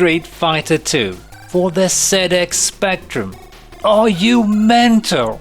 Street Fighter 2 for the ZX Spectrum. Are you mental?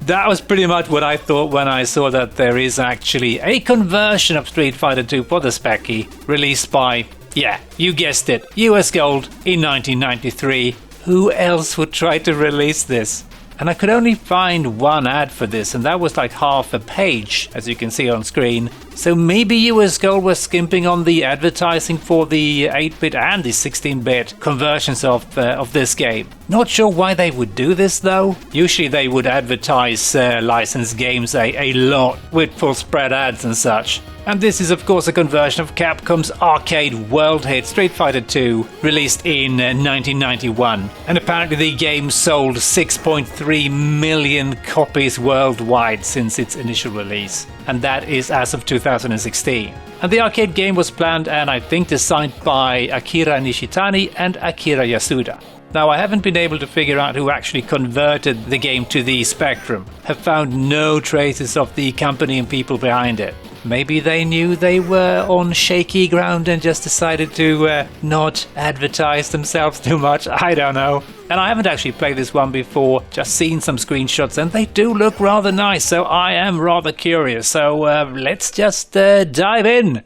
That was pretty much what I thought when I saw that there is actually a conversion of Street Fighter 2 for the Speccy released by, yeah, you guessed it, US Gold in 1993. Who else would try to release this? And I could only find one ad for this, and that was like half a page, as you can see on screen. So maybe US Gold was skimping on the advertising for the 8-bit and the 16-bit conversions of this game. Not sure why they would do this though. Usually they would advertise licensed games a lot with full spread ads and such. And this is of course a conversion of Capcom's arcade world hit Street Fighter 2, released in 1991. And apparently the game sold 6.3 million copies worldwide since its initial release. And that is as of 2016. And the arcade game was planned and I think designed by Akira Nishitani and Akira Yasuda. Now, I haven't been able to figure out who actually converted the game to the Spectrum. Have found no traces of the company and people behind it. Maybe they knew they were on shaky ground and just decided to not advertise themselves too much. I don't know. And I haven't actually played this one before, just seen some screenshots and they do look rather nice, so I am rather curious. So let's just dive in.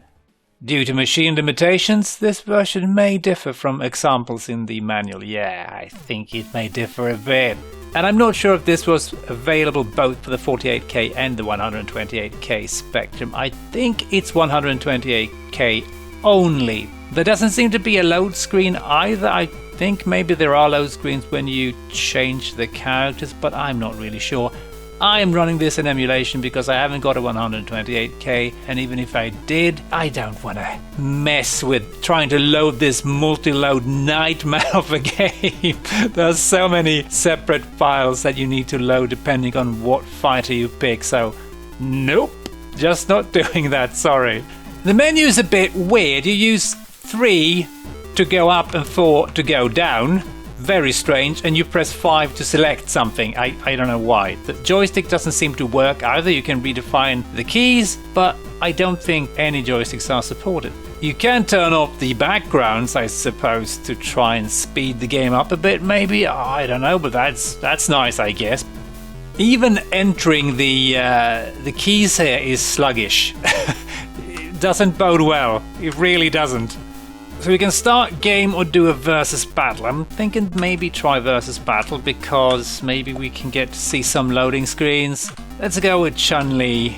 Due to machine limitations, this version may differ from examples in the manual. Yeah, I think it may differ a bit. And I'm not sure if this was available both for the 48K and the 128K Spectrum. I think it's 128K only. There doesn't seem to be a load screen either. I think maybe there are load screens when you change the characters, but I'm not really sure. I am running this in emulation because I haven't got a 128K, and even if I did, I don't want to mess with trying to load this multi-load nightmare of a game. There's so many separate files that you need to load depending on what fighter you pick, so nope, just not doing that, sorry. The menu is a bit weird. You use 3 to go up and 4 to go down. Very strange, and you press 5 to select something. I don't know why. The joystick doesn't seem to work either. You can redefine the keys, but I don't think any joysticks are supported. You can turn off the backgrounds, I suppose, to try and speed the game up a bit, maybe. I don't know, but that's nice, I guess. Even entering the keys here is sluggish. It doesn't bode well. It really doesn't. So we can start game or do a versus battle. I'm thinking maybe try versus battle because maybe we can get to see some loading screens. Let's go with Chun-Li.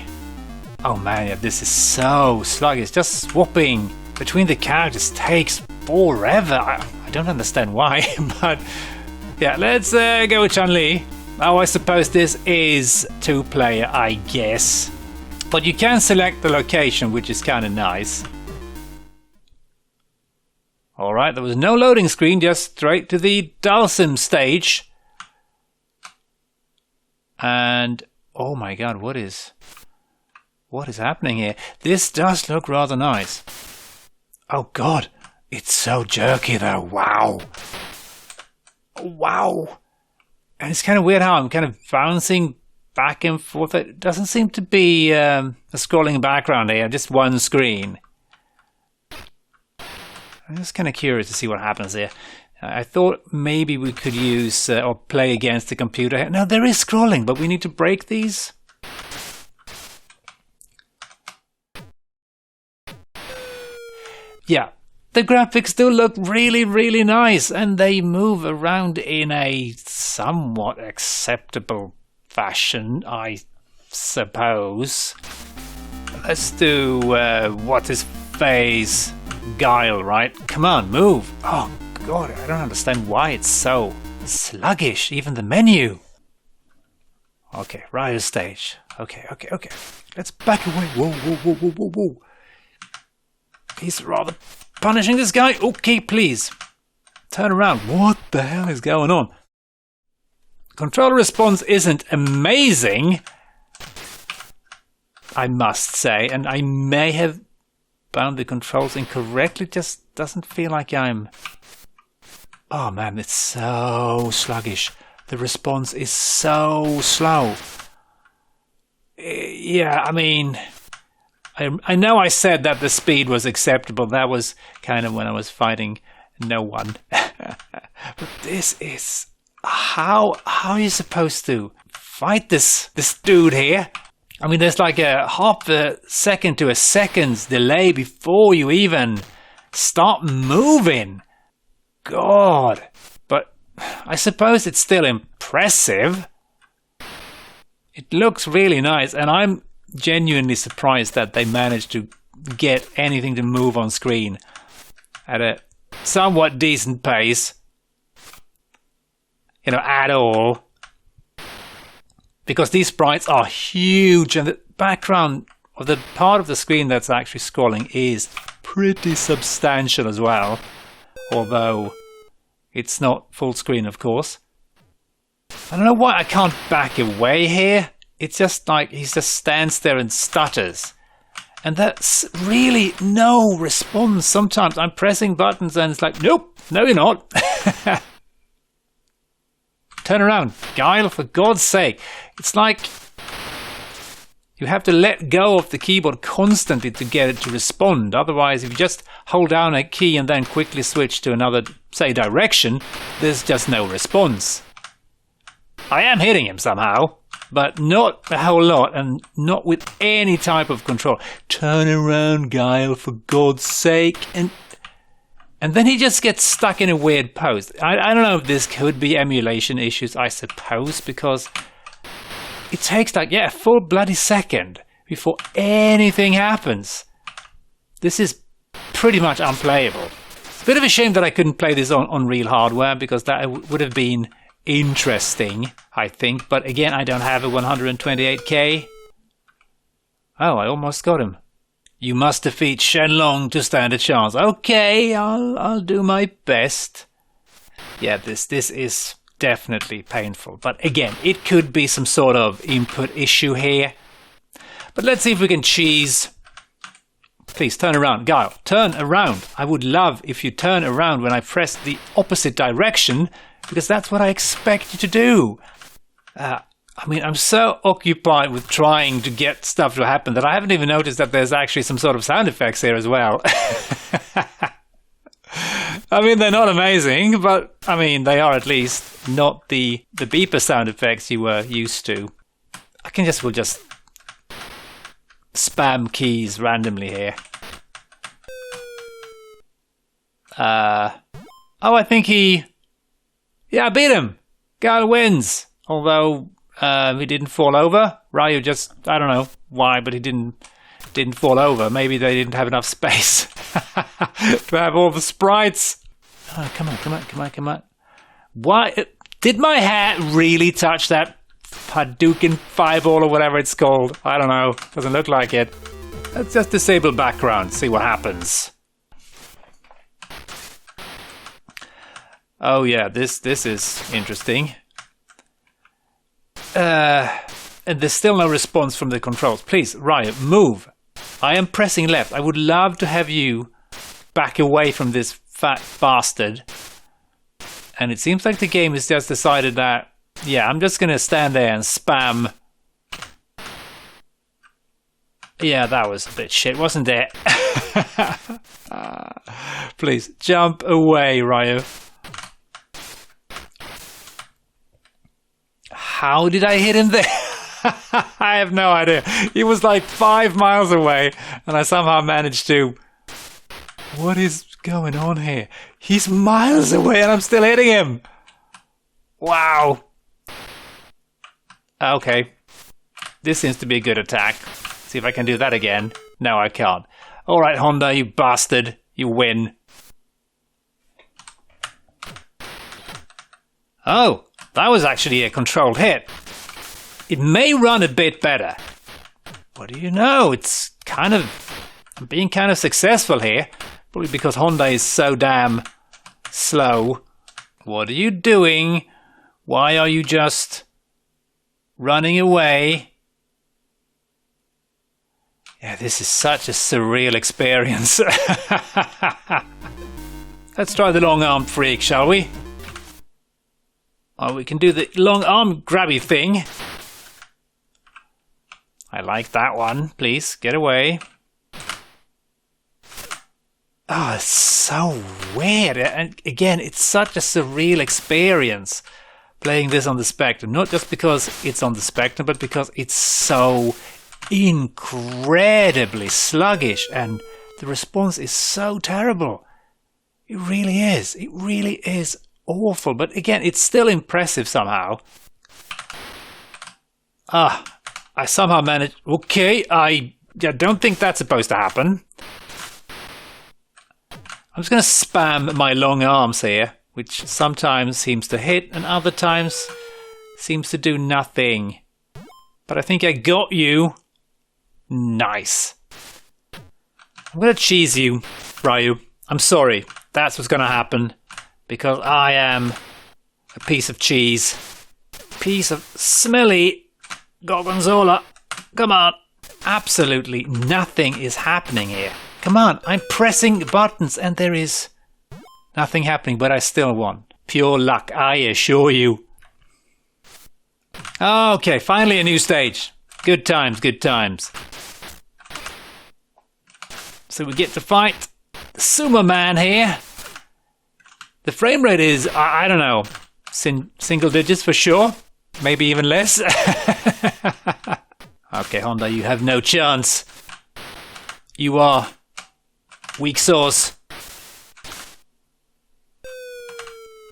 Oh man, yeah, this is so sluggish. Just swapping between the characters takes forever. I don't understand why, but yeah, let's go with Chun-Li. Oh, I suppose this is 2-player, I guess. But you can select the location, which is kind of nice. Alright, there was no loading screen, just straight to the Dhalsim stage. And, oh my god, what is happening here? This does look rather nice. Oh god, it's so jerky though, wow. Wow. And it's kind of weird how I'm kind of bouncing back and forth. It doesn't seem to be a scrolling background here, just one screen. I'm just kind of curious to see what happens here. I thought maybe we could use or play against the computer. No, there is scrolling, but we need to break these. Yeah, the graphics do look really, really nice, and they move around in a somewhat acceptable fashion, I suppose. Let's do what is phase? Guile, right? Come on, move. Oh god, I don't understand why it's so sluggish, even the menu. Okay, riot stage. Okay. Let's back away. Whoa. He's rather punishing this guy. Okay, please. Turn around. What the hell is going on? Controller response isn't amazing, I must say, and I may have bound the controls incorrectly. Just doesn't feel like I'm... Oh man, it's so sluggish. The response is so slow. Yeah, I mean, I know I said that the speed was acceptable. That was kind of when I was fighting No one. But this is... How are you supposed to fight this dude here? I mean, there's like a half a second to a second's delay before you even start moving. God. But I suppose it's still impressive. It looks really nice, and I'm genuinely surprised that they managed to get anything to move on screen at a somewhat decent pace. You know, at all. Because these sprites are huge, and the background of the part of the screen that's actually scrolling is pretty substantial as well. Although it's not full screen, of course. I don't know why I can't back away here. It's just like he just stands there and stutters. And that's really no response. Sometimes I'm pressing buttons and it's like, nope, no you're not. Turn around, Guile, for God's sake. It's like you have to let go of the keyboard constantly to get it to respond. Otherwise, if you just hold down a key and then quickly switch to another, say, direction, there's just no response. I am hitting him somehow, but not a whole lot and not with any type of control. Turn around, Guile, for God's sake. And then he just gets stuck in a weird pose. I don't know if this could be emulation issues, I suppose, because it takes like, a full bloody second before anything happens. This is pretty much unplayable. It's a bit of a shame that I couldn't play this on real hardware, because that would have been interesting, I think. But again, I don't have a 128K. Oh, I almost got him. You must defeat Shenlong to stand a chance. Okay, I'll do my best. Yeah, this is definitely painful. But again, it could be some sort of input issue here. But let's see if we can cheese. Please turn around. Guile, turn around. I would love if you turn around when I press the opposite direction, because that's what I expect you to do. I mean, I'm so occupied with trying to get stuff to happen that I haven't even noticed that there's actually some sort of sound effects here as well. I mean, they're not amazing, but I mean, they are at least not the beeper sound effects you were used to. We'll just spam keys randomly here. Oh, I think yeah, I beat him. Guile wins. Although he didn't fall over. Ryu just, I don't know why, but he didn't fall over. Maybe they didn't have enough space to have all the sprites. Oh, come on. Why? Did my hat really touch that Hadouken fireball or whatever it's called? I don't know. Doesn't look like it. Let's just disable background, see what happens. Oh yeah, this is interesting. And there's still no response from the controls. Please, Ryu, move. I am pressing left. I would love to have you back away from this fat bastard. And it seems like the game has just decided that, yeah, I'm just going to stand there and spam. Yeah, that was a bit shit, wasn't it? Please, jump away, Ryu. How did I hit him there? I have no idea. He was like 5 miles away, and I somehow managed to... What is going on here? He's miles away, and I'm still hitting him. Wow. Okay. This seems to be a good attack. See if I can do that again. No, I can't. All right, Honda, you bastard. You win. Oh. That was actually a controlled hit. It may run a bit better. What do you know? It's I'm being kind of successful here. Probably because Honda is so damn slow. What are you doing? Why are you just running away? Yeah, this is such a surreal experience. Let's try the long-armed freak, shall we? Oh, we can do the long arm grabby thing. I like that one. Please, get away. Oh, it's so weird. And again, it's such a surreal experience playing this on the Spectrum. Not just because it's on the Spectrum, but because it's so incredibly sluggish and the response is so terrible. It really is. It really is awful. But again, it's still impressive somehow. I somehow managed... Okay, I don't think that's supposed to happen. I'm just going to spam my long arms here, which sometimes seems to hit and other times seems to do nothing. But I think I got you. Nice. I'm going to cheese you, Ryu. I'm sorry. That's what's going to happen. Because I am a piece of cheese. Piece of smelly gorgonzola. Come on. Absolutely nothing is happening here. Come on. I'm pressing buttons and there is nothing happening, but I still won. Pure luck, I assure you. Okay, finally a new stage. Good times, good times. So we get to fight the Sumo Man here. The frame rate is, I don't know, single digits for sure. Maybe even less. Okay, Honda, you have no chance. You are weak sauce.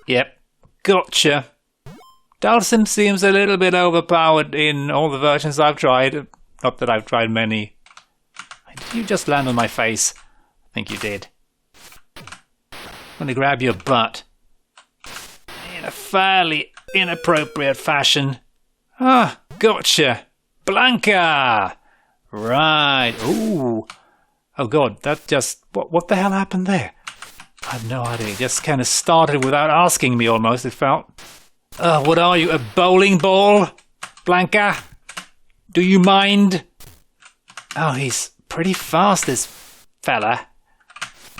Yep, gotcha. Dhalsim seems a little bit overpowered in all the versions I've tried. Not that I've tried many. Did you just land on my face? I think you did. I'm going to grab your butt. In a fairly inappropriate fashion. Ah, gotcha. Blanka! Right. Ooh. Oh god, that just... What the hell happened there? I have no idea. It just kind of started without asking me almost, it felt. What are you, a bowling ball? Blanka? Do you mind? Oh, he's pretty fast, this fella.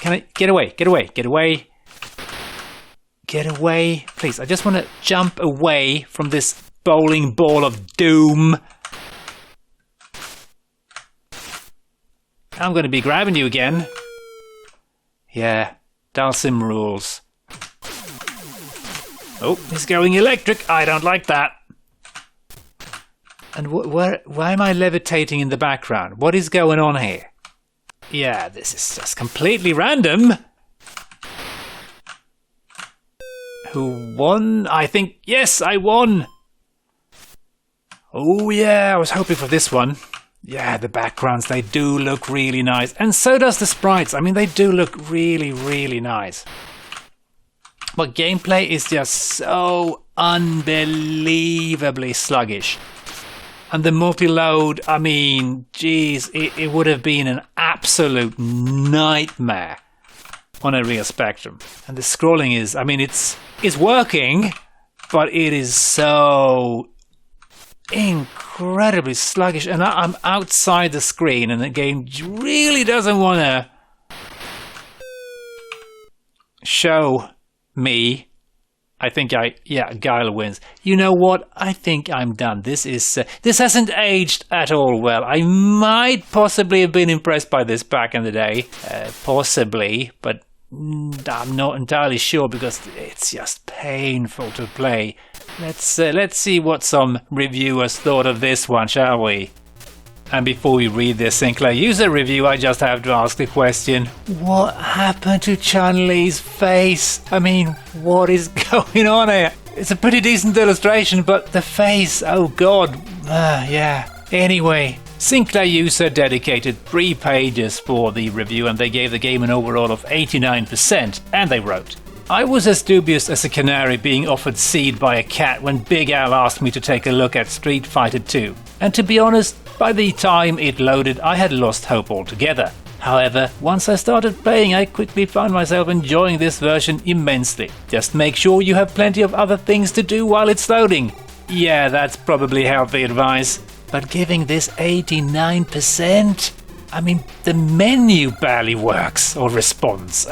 Can I... Get away, get away, get away. Get away. Please, I just want to jump away from this bowling ball of doom. I'm going to be grabbing you again. Yeah, Dhalsim rules. Oh, he's going electric. I don't like that. And why am I levitating in the background? What is going on here? Yeah, this is just completely random. Who won? I think, yes, I won. Oh yeah, I was hoping for this one. Yeah, the backgrounds, they do look really nice. And so does the sprites. I mean, they do look really, really nice. But gameplay is just so unbelievably sluggish. And the multi-load, I mean, geez, it would have been an absolute nightmare on a real Spectrum. And the scrolling is, I mean, it's working, but it is so incredibly sluggish, and I'm outside the screen and the game really doesn't want to show me. I think Guile wins. You know what? I think I'm done. This hasn't aged at all well. I might possibly have been impressed by this back in the day. Possibly, but I'm not entirely sure because it's just painful to play. Let's see what some reviewers thought of this one, shall we? And before we read this Sinclair user review, I just have to ask the question, what happened to Chun-Li's face? I mean, what is going on here? It's a pretty decent illustration, but the face, oh god, yeah. Anyway, Sinclair user dedicated 3 pages for the review and they gave the game an overall of 89%, and they wrote, I was as dubious as a canary being offered seed by a cat when Big Al asked me to take a look at Street Fighter 2. And to be honest, by the time it loaded, I had lost hope altogether. However, once I started playing, I quickly found myself enjoying this version immensely. Just make sure you have plenty of other things to do while it's loading. Yeah, that's probably healthy advice. But giving this 89%? I mean, the menu barely works or responds.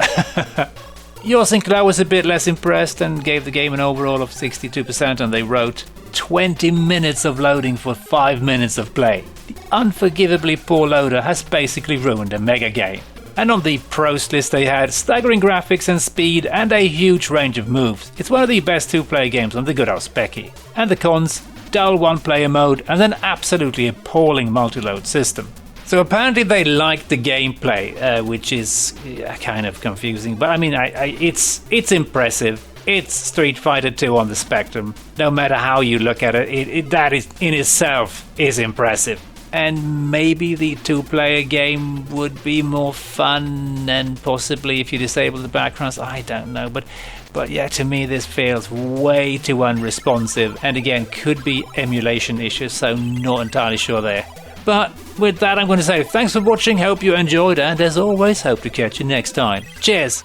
Your Sinclair was a bit less impressed and gave the game an overall of 62%, and they wrote 20 minutes of loading for 5 minutes of play. The unforgivably poor loader has basically ruined a mega game. And on the pros list they had staggering graphics and speed and a huge range of moves. It's one of the best two-player games on the good old Speccy. And the cons, dull one-player mode and an absolutely appalling multi-load system. So apparently they liked the gameplay, which is kind of confusing, but I mean, it's impressive. It's Street Fighter 2 on the Spectrum. No matter how you look at it, that is in itself is impressive. And maybe the two-player game would be more fun, and possibly if you disable the backgrounds, I don't know. But yeah, to me this feels way too unresponsive, and again, could be emulation issues, so not entirely sure there. But with that, I'm going to say thanks for watching, hope you enjoyed, and as always, hope to catch you next time. Cheers!